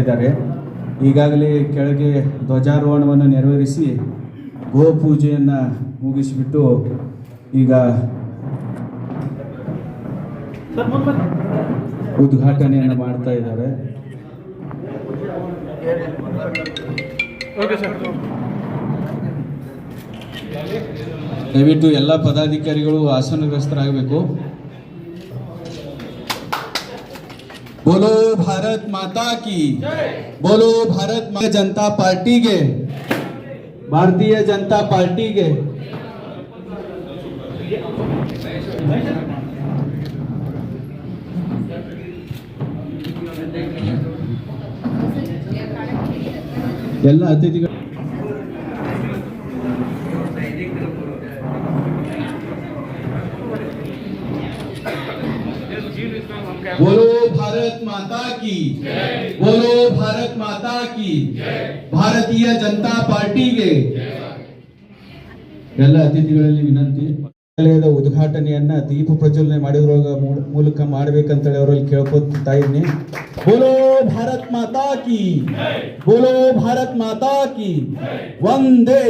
ಇದ್ದಾರೆ. ಈಗಾಗಲೇ ಕೆಳಗೆ ಧ್ವಜಾರೋಹಣವನ್ನು ನೆರವೇರಿಸಿ ಗೋಪೂಜೆಯನ್ನು ಮುಗಿಸಿಬಿಟ್ಟು ಈಗ ಉದ್ಘಾಟನೆಯನ್ನು ಮಾಡ್ತಾ ಇದ್ದಾರೆ. ದಯವಿಟ್ಟು ಎಲ್ಲ ಪದಾಧಿಕಾರಿಗಳು ಆಸನಗ್ರಸ್ತರಾಗಬೇಕು. बोलो भारत माता की, बोलो भारत जनता पार्टी के, भारतीय जनता पार्टी के. ಎಲ್ಲ ಅತಿಥಿಗಳು बोलो भारत माता की, बोलो भारत माता की, ಭಾರತೀಯ ಜನತಾ ಪಾರ್ಟಿಗೆ. ಎಲ್ಲ ಅತಿಥಿಗಳಲ್ಲಿ ವಿನಂತಿ, ದೇವಾಲಯದ ಉದ್ಘಾಟನೆಯನ್ನ ದೀಪ ಪ್ರಜ್ವಲನೆ ಮಾಡಿರುವ ಮೂಲಕ ಮಾಡಬೇಕಂತೇಳಿ ಅವರಲ್ಲಿ ಕೇಳ್ಕೊತಾ ಇದ್ದೀನಿ. बोलो भारत माता की, बोलो भारत माता की, ವಂದೇ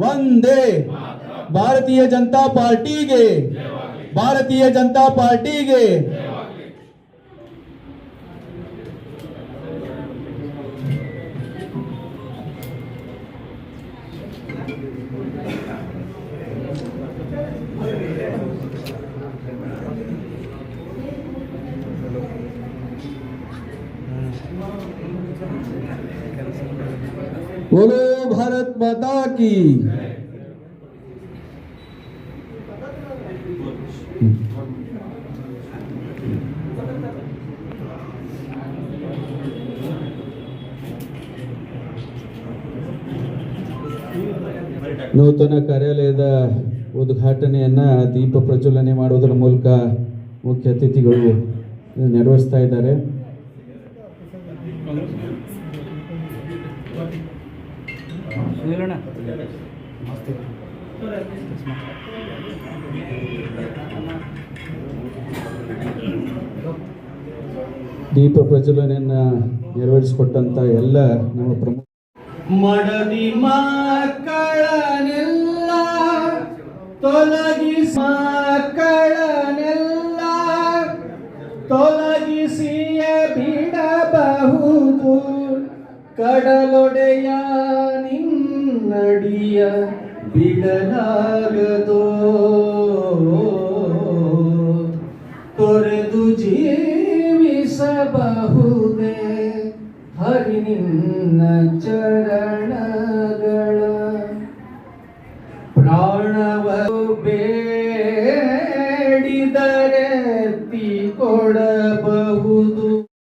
ವಂದೇ. ಭಾರತೀಯ ಜನತಾ ಪಾರ್ಟಿಗೆ, ಭಾರತೀಯ ಜನತಾ ಪಾರ್ಟಿಗೆ. बोलो भारत माता की. ನೂತನ ಕಾರ್ಯಾಲಯದ ಉದ್ಘಾಟನೆಯನ್ನ ದೀಪ ಪ್ರಜ್ವಲನೆ ಮಾಡುವುದರ ಮೂಲಕ ಮುಖ್ಯ ಅತಿಥಿಗಳು ನೆರವೇರಿಸ್ತಾ ಇದ್ದಾರೆ. ದೀಪ ಪ್ರಜ್ವಲನೆಯನ್ನ ನೆರವೇರಿಸಿಕೊಟ್ಟಂತ ಎಲ್ಲ ನಮ್ಮ ಪ್ರಮುಖ ಮಡದಿ ಮಕ್ಕಳನೆಲ್ಲ ತೊಲಗಿಸಿ, ಮಕ್ಕಳನೆಲ್ಲ ತೊಲಗಿಸಿಯೇ ಬಿಡಬಹುದು ಕಡಲೊಡೆಯ ನಿನ್ನಡಿಯ ಬಿಡಲಾಗದೋ. ತೊರೆದು ಜೀವಿಸಬಹುದೇ ಹರಿ ನಿನ್ನ ಚರಣಗಳ ಪ್ರಾಣವ